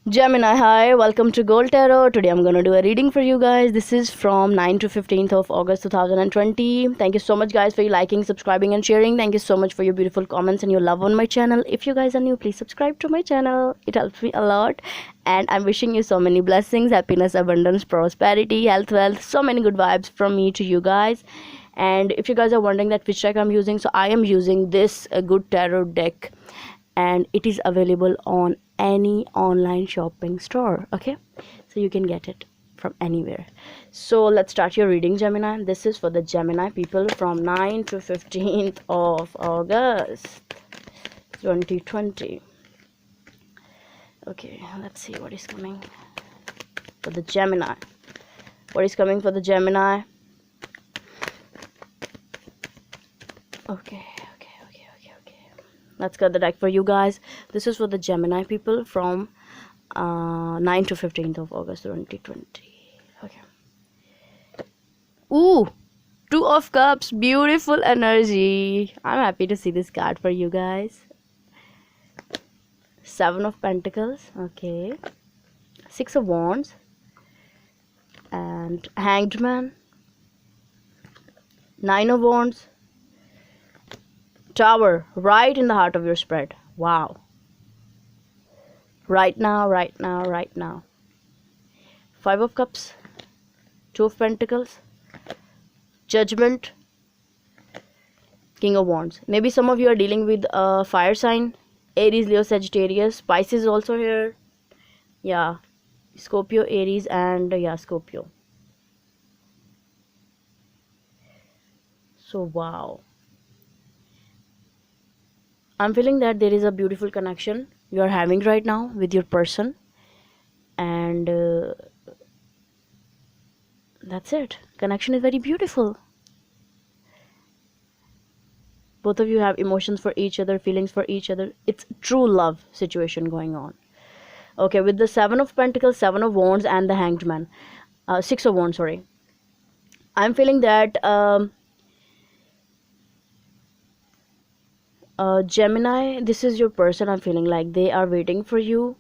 Gemini, hi, welcome to Gold Tarot. Today I'm going to do a reading for you guys. This is from 9 to 15th of August 2020. Thank you so much, guys, for your liking, subscribing, and sharing. Thank you so much for your beautiful comments and your love on my channel. If you guys are new, please subscribe to my channel. It helps me a lot. And I'm wishing you so many blessings, happiness, abundance, prosperity, health, wealth, so many good vibes from me to you guys. And if you guys are wondering that which deck I'm using, so I am using this Good Tarot deck, and it is available on any online shopping store. Okay, so you can get it from anywhere. So let's start your reading, Gemini. This is for the Gemini people from 9 to 15th of August 2020. Okay, let's see what is coming for the Gemini. What is coming for the Gemini? Okay, let's get the deck for you guys. This is for the Gemini people from 9 to 15th of August 2020. Okay. Ooh, Two of Cups, beautiful energy. I'm happy to see this card for you guys. Seven of Pentacles, okay. Six of Wands and Hanged Man. Nine of Wands. Tower, right in the heart of your spread. Wow. Right now. Five of Cups. Two of Pentacles. Judgment. King of Wands. Maybe some of you are dealing with a fire sign. Aries, Leo, Sagittarius. Pisces also here. Yeah. Scorpio, Aries, and Scorpio. So wow. I'm feeling that there is a beautiful connection you are having right now with your person, and that's it. Connection is very beautiful. Both of you have emotions for each other, feelings for each other. It's true love situation going on. Okay, with the Seven of Pentacles, Seven of Wands, and the Hanged Man. Six of Wands, sorry. I'm feeling that Gemini, this is your person. I'm feeling like they are waiting for you,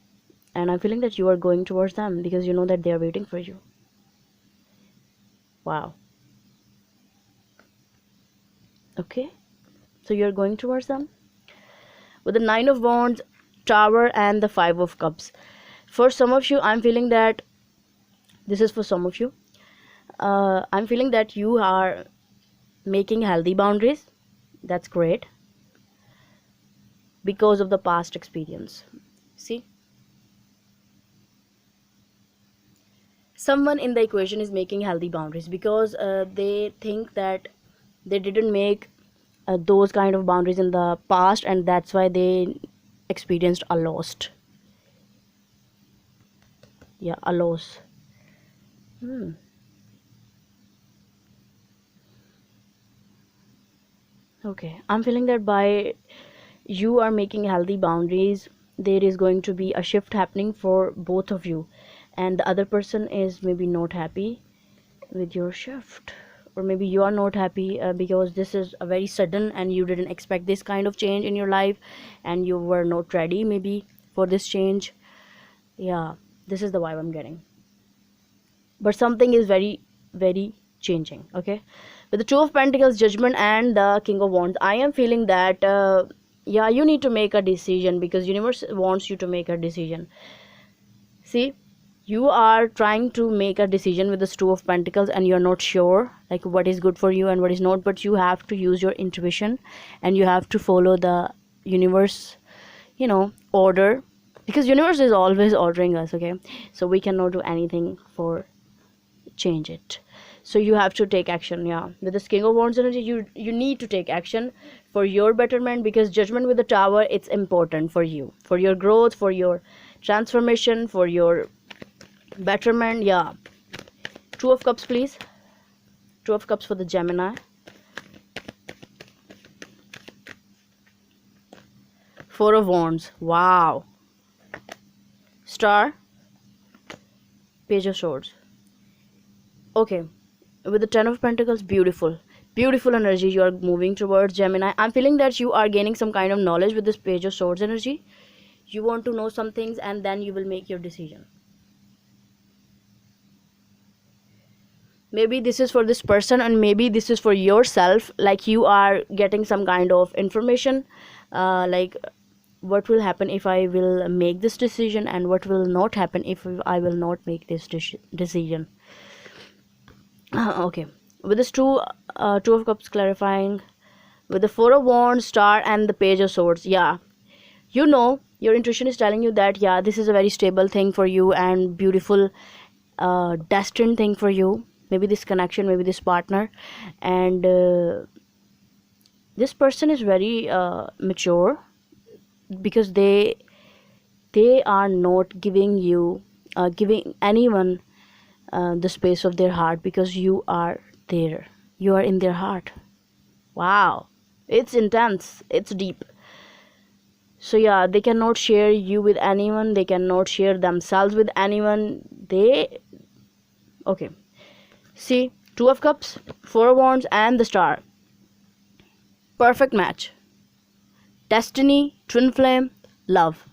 and I'm feeling that you are going towards them because you know that they are waiting for you. Wow. Okay, so you're going towards them with the Nine of Wands, Tower, and the Five of Cups. For some of you, I'm feeling that this is for some of you. I'm feeling that you are making healthy boundaries. That's great, because of the past experience. See, someone in the equation is making healthy boundaries because they think that they didn't make those kind of boundaries in the past, and that's why they experienced a loss. Yeah, a loss. Okay, I'm feeling that by you are making healthy boundaries, there is going to be a shift happening for both of you, and the other person is maybe not happy with your shift, or maybe you are not happy because this is a very sudden and you didn't expect this kind of change in your life, and you were not ready maybe for this change. Yeah, this is the vibe I'm getting, but something is very changing. Okay, with the Two of Pentacles, Judgment, and the King of Wands, I am feeling that yeah, you need to make a decision because universe wants you to make a decision. See, you are trying to make a decision with the Two of Pentacles, and you're not sure like what is good for you and what is not, but you have to use your intuition and you have to follow the universe, order, because universe is always ordering us. Okay, so we cannot do anything for change it, so you have to take action. Yeah, with the King of Wands energy, you need to take action for your betterment, because Judgment with the Tower, it's important for you, for your growth, for your transformation, for your betterment. Yeah, Two of Cups, please. Two of Cups for the Gemini. Four of Wands. Wow. Star. Page of Swords. Okay, with the Ten of Pentacles, beautiful energy you are moving towards, Gemini. I'm feeling that you are gaining some kind of knowledge with this Page of Swords energy. You want to know some things and then you will make your decision. Maybe this is for this person and maybe this is for yourself, like you are getting some kind of information, like what will happen if I will make this decision and what will not happen if I will not make this decision. Okay, with this two of cups clarifying, with the four of wands, star, and the page of swords. Yeah, you know, your intuition is telling you that yeah, this is a very stable thing for you and beautiful, destined thing for you. Maybe this connection, maybe this partner, and this person is very mature, because they are not giving you giving anyone the space of their heart, because you are there, you are in their heart. Wow, it's intense, it's deep. So yeah, they cannot share you with anyone, they cannot share themselves with anyone. They Okay, see, two of cups, four of wands, and the star. Perfect match. Destiny, twin flame, love.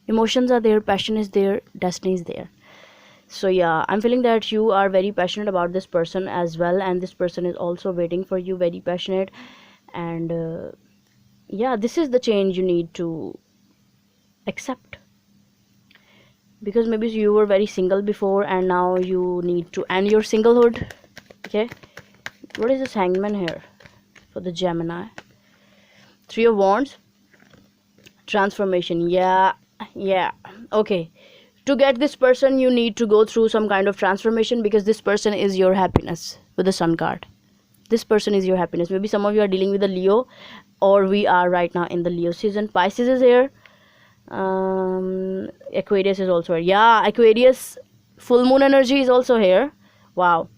Emotions are there, passion is there, destiny is there. So yeah, I'm feeling that you are very passionate about this person as well, and this person is also waiting for you, very passionate. And yeah, this is the change you need to accept, because maybe you were very single before and now you need to end your singlehood. Okay, what is this hangman here for the Gemini? Three of wands, transformation. Yeah, okay, to get this person you need to go through some kind of transformation, because this person is your happiness with the sun card. This person is your happiness. Maybe some of you are dealing with a Leo, or we are right now in the Leo season. Pisces is here, Aquarius is also here. Yeah, Aquarius full moon energy is also here. Wow.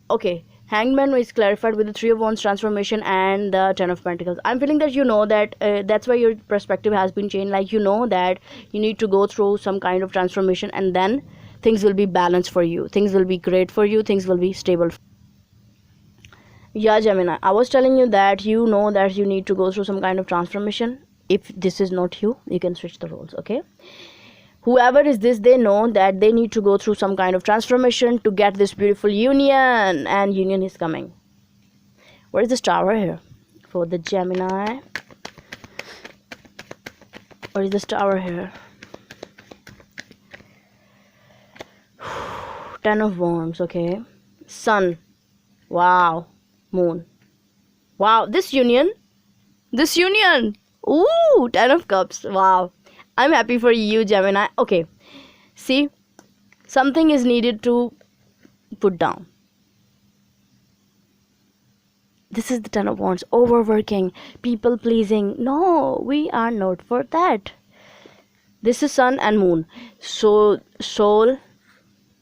Okay, hangman is clarified with the three of wands, transformation, and the 10 of pentacles. I'm feeling that you know that that's why your perspective has been changed, like you know that you need to go through some kind of transformation, and then things will be balanced for you, things will be great for you, things will be stable. Yeah, Gemini, I was telling you that you know that you need to go through some kind of transformation. If this is not you, you can switch the roles. Okay, whoever is this, they know that they need to go through some kind of transformation to get this beautiful union, and union is coming. What is this tower here for the Gemini? What is this tower here? 10 of wands. Okay, sun. Wow, moon. Wow, this union, ooh, 10 of cups. Wow, I'm happy for you, Gemini. Okay, see, something is needed to put down. This is the 10 of wands. Overworking, people pleasing. No, we are not for that. This is sun and moon, so soul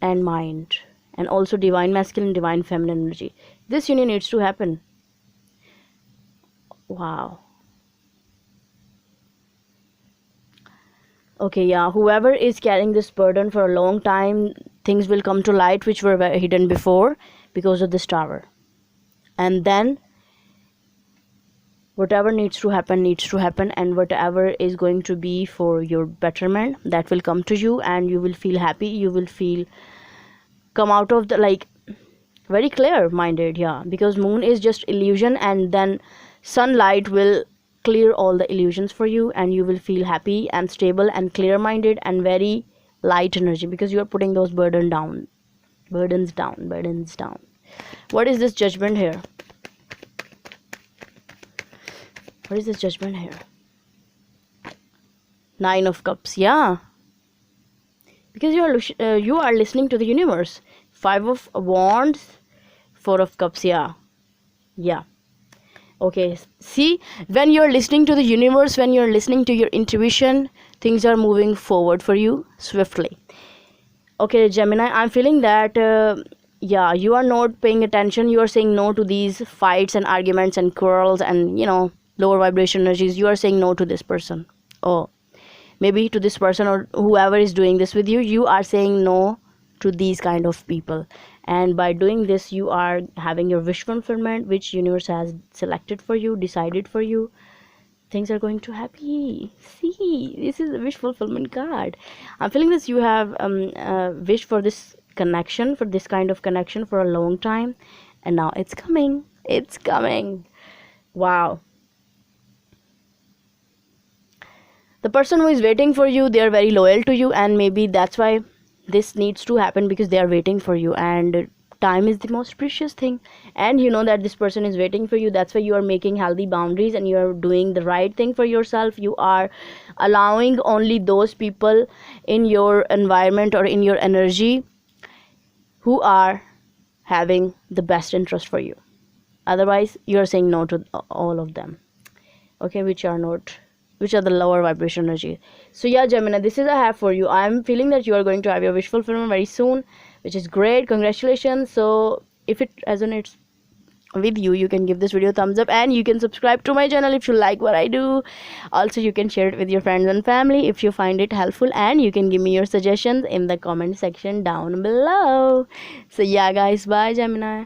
and mind, and also divine masculine, divine feminine energy. This union needs to happen. Wow. Okay, yeah, whoever is carrying this burden for a long time, things will come to light which were hidden before because of this tower. And then whatever needs to happen, and whatever is going to be for your betterment, that will come to you, and you will feel happy, you will feel come out of the, like, very clear minded. Yeah, because moon is just illusion, and then sunlight will clear all the illusions for you, and you will feel happy and stable and clear minded and very light energy, because you are putting those burdens down. What is this judgment here? What is this judgment here? 9 of cups. Yeah, because you are listening to the universe. 5 of wands, 4 of cups. Yeah. Okay, see, when you're listening to the universe, when you're listening to your intuition, things are moving forward for you swiftly. Okay, Gemini, I'm feeling that yeah, you are not paying attention, you are saying no to these fights and arguments and quarrels and lower vibration energies. You are saying no to this person, or maybe to this person, or whoever is doing this with you. You are saying no to these kind of people, and by doing this you are having your wish fulfillment, which universe has selected for you, decided for you. things are going to happen. See, this is a wish fulfillment card. I'm feeling this. You have wished for this connection, for this kind of connection for a long time, and now it's coming. It's coming. Wow. The person who is waiting for you, they are very loyal to you, and maybe that's why this needs to happen, because they are waiting for you, and time is the most precious thing, and you know that this person is waiting for you. That's why you are making healthy boundaries, and you are doing the right thing for yourself. You are allowing only those people in your environment or in your energy who are having the best interest for you. Otherwise you are saying no to all of them, okay, which are not, which are the lower vibration energy. So yeah, Gemini, this is I have for you. I'm feeling that you are going to have your wish fulfillment very soon, which is great. Congratulations. So if it resonates with you, you can give this video a thumbs up, and you can subscribe to my channel if you like what I do. Also, you can share it with your friends and family if you find it helpful, and you can give me your suggestions in the comment section down below. So yeah guys, bye Gemini.